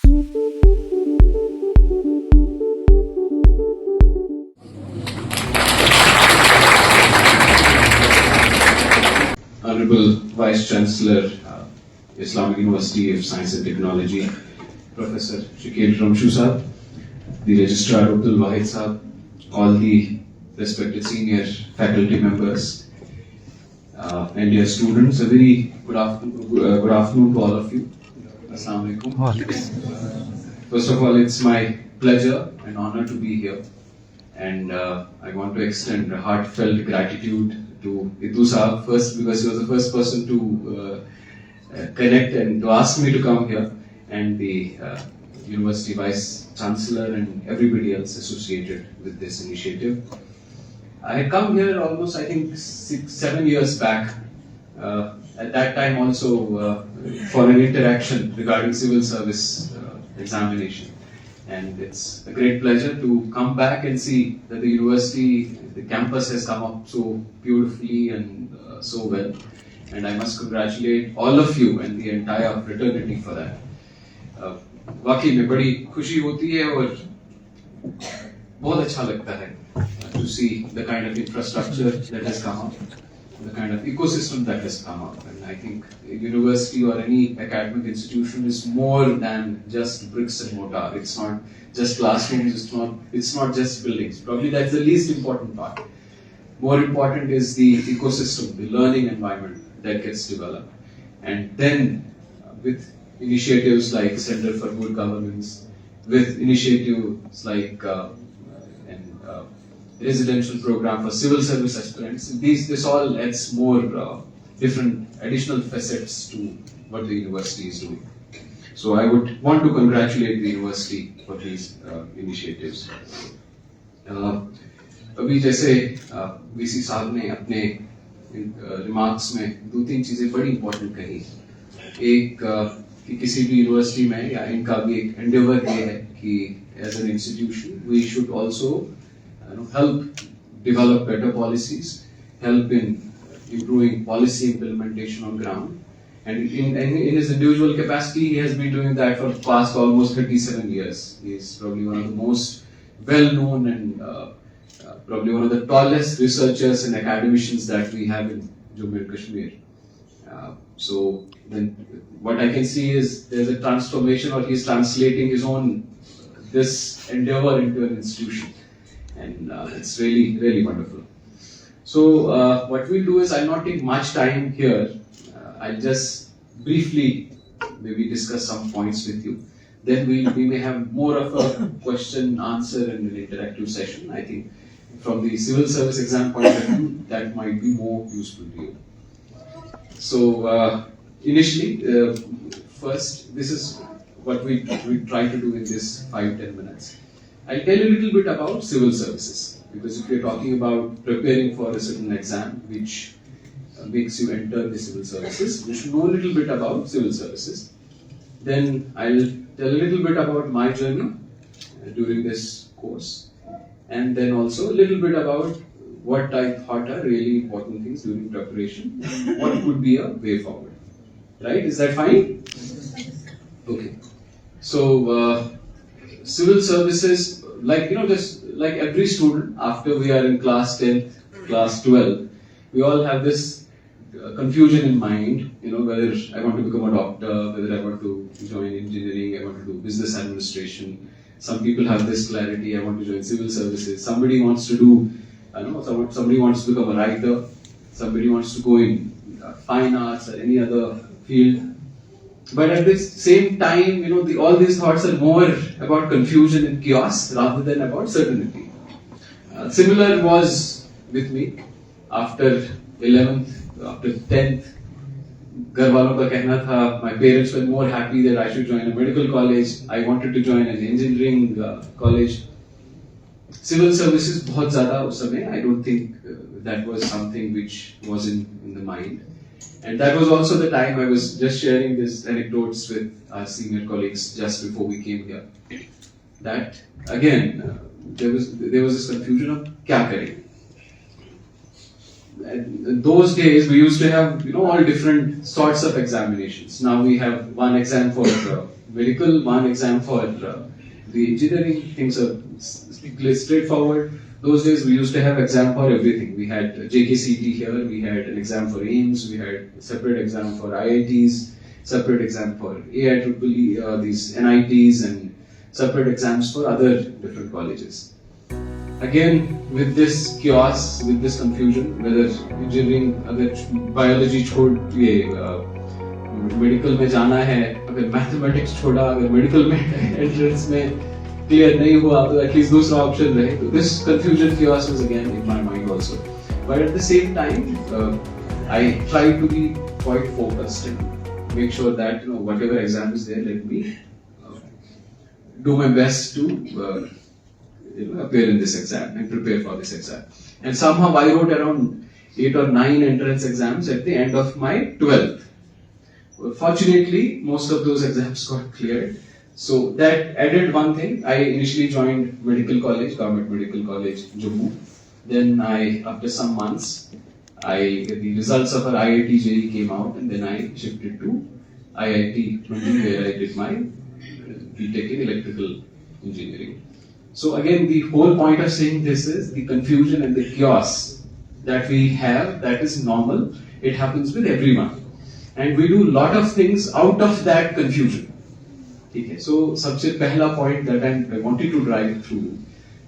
Honorable Vice Chancellor, Islamic University of Science and Technology, Professor Shakil Ramshu Sahab, the Registrar Abdul Wahid Sahab, all the respected senior faculty members, and dear students, a very good afternoon to all of you. Assalamu alaikum. First of all, it's my pleasure and honor to be here, and I want to extend a heartfelt gratitude to Iddu Sahab first, because he was the first person to connect and to ask me to come here, and the University Vice Chancellor and everybody else associated with this initiative. I had come here almost, I think, 6-7 years back. At that time also for an interaction regarding civil service examination. And it's a great pleasure to come back and see that the university, the campus has come up so beautifully and so well. And I must congratulate all of you and the entire fraternity for that. वाकई में बड़ी खुशी होती है और बहुत अच्छा लगता है to see the kind of infrastructure that has come up, the kind of ecosystem that has come up. And I think a university or any academic institution is more than just bricks and mortar. It's not just classrooms, it's not just buildings. Probably that's the least important part. More important is the ecosystem, the learning environment that gets developed. And then with initiatives like Center for Good Governance, with initiatives like residential program for civil service aspirants, this all adds more different additional facets to what the university is doing. So I would want to congratulate the university for these initiatives. अभी जैसे VC साहब ने अपने remarks में 2-3 चीजें बड़ी important कही. एक कि किसी भी यूनिवर्सिटी में या इनका भी एक एंडेवर ये है कि as an institution we should also help develop better policies, help in improving policy implementation on ground. And in his individual capacity, he has been doing that for the past almost 37 years. He is probably one of the most well-known and probably one of the tallest researchers and academicians that we have in Jammu and Kashmir. So then what I can see is there's a transformation, or he's translating his own this endeavor into an institution. And it's really, really wonderful. So what we'll do is I'll not take much time here. I'll just briefly maybe discuss some points with you. Then we may have more of a question, answer and an interactive session. I think from the civil service exam point of view, that might be more useful to you. So initially, first, this is what we try to do in this 5-10 minutes. I'll tell you a little bit about civil services, because if you're talking about preparing for a certain exam which makes you enter the civil services, you should know a little bit about civil services. Then I'll tell a little bit about my journey during this course, and then also a little bit about what I thought are really important things during preparation, what could be a way forward. Right? Is that fine? Okay. So civil services, just like every student, after we are in class 10th, class 12, we all have this confusion in mind, whether I want to become a doctor, whether I want to join engineering, I want to do business administration. Some people have this clarity, I want to join civil services. Somebody wants to do, somebody wants to become a writer, somebody wants to go in fine arts or any other field. But at the same time, all these thoughts are more about confusion and chaos rather than about certainty. Similar was with me after 11th, after 10th. घर वालों का कहना था, my parents were more happy that I should join a medical college. I wanted to join an engineering college. Civil services बहुत ज़्यादा उस समय, I don't think that was something which was in the mind. And that was also the time I was just sharing these anecdotes with our senior colleagues just before we came here. That again, there was this confusion of क्या करें. those days we used to have all different sorts of examinations. Now we have one exam for medical, one exam for the engineering. Things are straightforward. Those days we used to have exam for everything. We had JKCT here, we had an exam for AIMS, we had a separate exam for IITs, separate exam for AIEEE, these NITs, and separate exams for other different colleges. Again, with this chaos, with this confusion, whether engineering, अगर biology छोड़ ये medical में जाना है, अगर mathematics छोड़ा, अगर medical में entrance में clear नहीं हुआ, तो at least दूसरा option रहे. So this confusion, chaos was again in my mind also. But at the same time, I tried to be quite focused and make sure that whatever exam is there, let me do my best to appear in this exam and prepare for this exam. And somehow I wrote around 8 or 9 entrance exams at the end of my 12th. Fortunately, most of those exams got cleared. So that added one thing. I initially joined medical college, government medical college, Jammu. Then after some months, the results of our IIT JEE came out, and then I shifted to IIT London, where I did my BTech in electrical engineering. So again, the whole point of saying this is the confusion and the chaos that we have, that is normal. It happens with everyone. And we do a lot of things out of that confusion. Okay. So, सबसे पहला point that I wanted to drive through,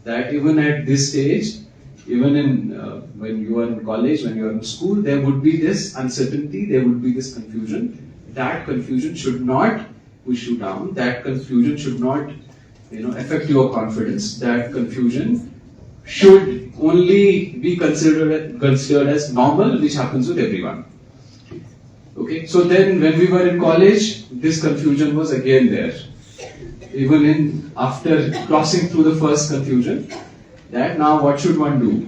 that even at this stage, even in when you are in college, when you are in school, there would be this uncertainty, there would be this confusion. That confusion should not push you down. That confusion should not affect your confidence. That confusion should only be considered as normal, which happens with everyone. Okay, so then when we were in college, this confusion was again there. Even after crossing through the first confusion, that now what should one do?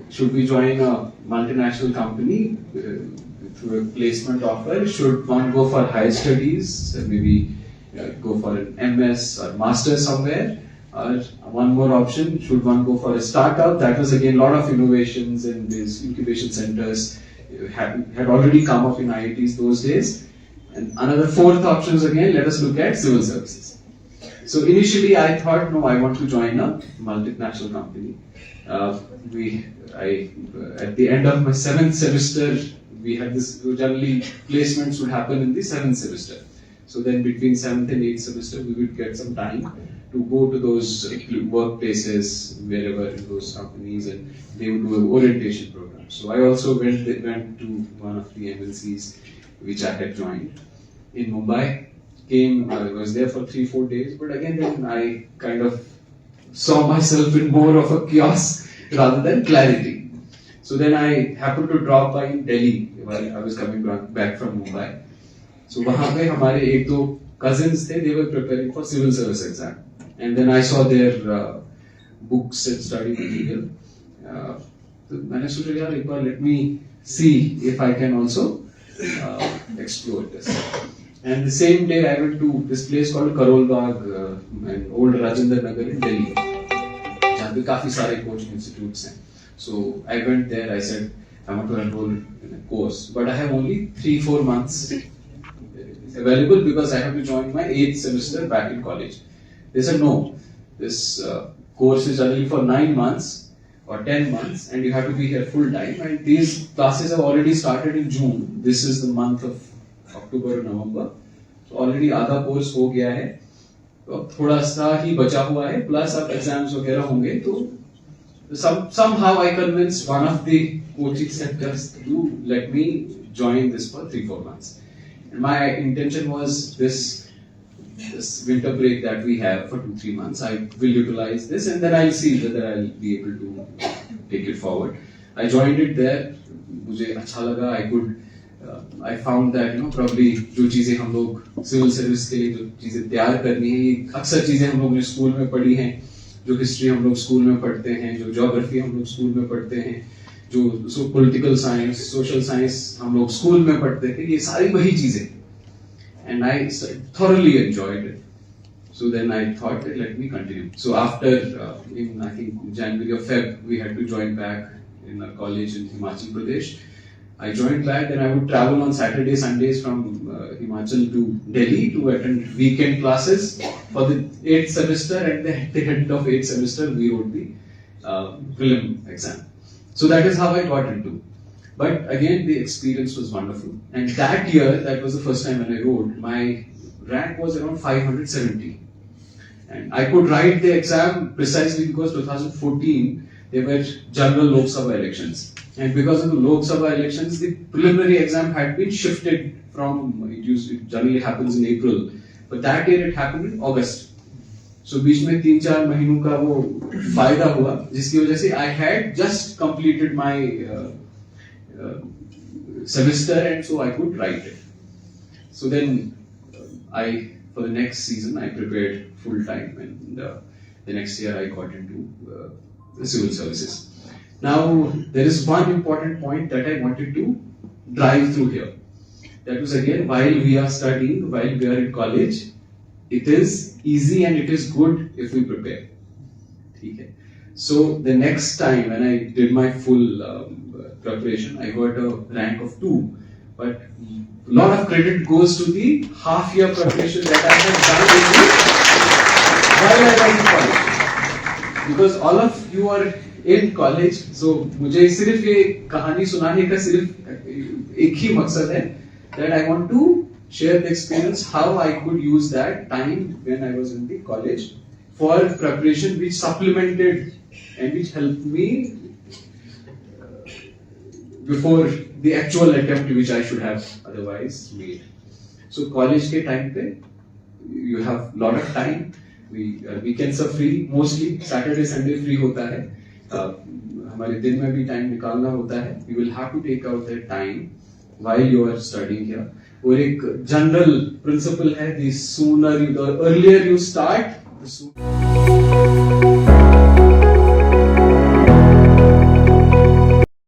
Should we join a multinational company through a placement offer? Should one go for higher studies, maybe go for an MS or master somewhere? Or one more option, should one go for a startup? That was again a lot of innovations in these incubation centers had already come up in IITs those days. And another fourth option is again, let us look at civil services. So initially I thought, no, I want to join a multinational company. At the end of my 7th semester, we had this, generally placements would happen in the 7th semester. So then between 7th and 8th semester, we would get some time to go to those workplaces, wherever in those companies, and they would do an orientation program. So I also went to one of the MNCs which I had joined in Mumbai. I was there for 3-4 days, but again then I kind of saw myself in more of a chaos rather than clarity. So then I happened to drop by in Delhi while I was coming back from Mumbai. So वहाँ पे हमारे एक दो cousins थे, they were preparing for civil service exam, and then I saw their books and study material. तो मैंने सोचा यार एक बार let me see if I can also explore this. And the same day I went to this place called Karol Bagh, an old Rajendra Nagar in Delhi, जहाँ पे काफी सारे coaching institutes हैं. So I went there. I said I want to enroll in a course, but I have only 3-4 months available because I have to join my 8th semester back in college. They said no, this course is only for 9 months or 10 months, and you have to be here full time. And these classes have already started in June. This is the month of October or November. So already आधा course हो गया है, तो थोड़ा सा ही बचा हुआ है. Plus अब exams वगैरह होंगे, तो somehow I convinced one of the coaching centers to let me join this for 3-4 months. And my intention was this winter break that we have for 2-3 months, I will utilize this, and then I'll see whether I'll be able to take it forward. I joined it there. मुझे अच्छा लगा. I found that probably जो चीजें हम लोग civil service के लिए जो चीजें तैयार करनी है, ये अक्सर चीजें हम लोग ने स्कूल में पढ़ी हैं, जो हिस्ट्री हम लोग स्कूल में पढ़ते हैं, जो ज्योग्राफी हम लोग स्कूल में पढ़ते हैं, जो पॉलिटिकल साइंस, सोशल साइंस हम लोग स्कूल में पढ़ते थे, ये सारी वही चीजें. And I thoroughly enjoyed it. So then I thought, let me continue. So after, in I think January or Feb, we had to join back in a college in Himachal Pradesh. I joined that, then I would travel on Saturday, Sundays from Himachal to Delhi to attend weekend classes for the 8th semester, and at the end of 8th semester we wrote the prelim exam. So that is how I got into. But again, the experience was wonderful. And that year, that was the first time when I wrote, my rank was around 570. And I could write the exam precisely because 2014, there were general Lok Sabha elections. And because of the Lok Sabha elections, the preliminary exam had been shifted from, it generally happens in April, but that year it happened in August. So बीच में 3-4 महीनों का वो फायदा हुआ, जिसकी वजह से I had just completed my semester, and so I could write it. So then for the next season, I prepared full time, and the next year I got into the civil services. Now, there is one important point that I wanted to drive through here. That was again, while we are studying, while we are in college, it is easy and it is good if we prepare. Okay. So the next time when I did my full preparation, I got a rank of 2. But a lot of credit goes to the half-year preparation that I have done while I was in college. Because all of you are in college, so मुझे सिर्फ ये कहानी सुनाने का सिर्फ एक ही मकसद है, that I want to share the experience how I could use that time when I was in the college for preparation, which supplemented and which helped me before the actual attempt which I should have otherwise made. So college के time पे you have lot of time. Weekends are free, mostly Saturday, Sunday free होता है. हमारे दिन में भी time निकालना होता है. You will have to take out that time while you are studying here. और एक जनरल प्रिंसिपल है, the earlier you start, the sooner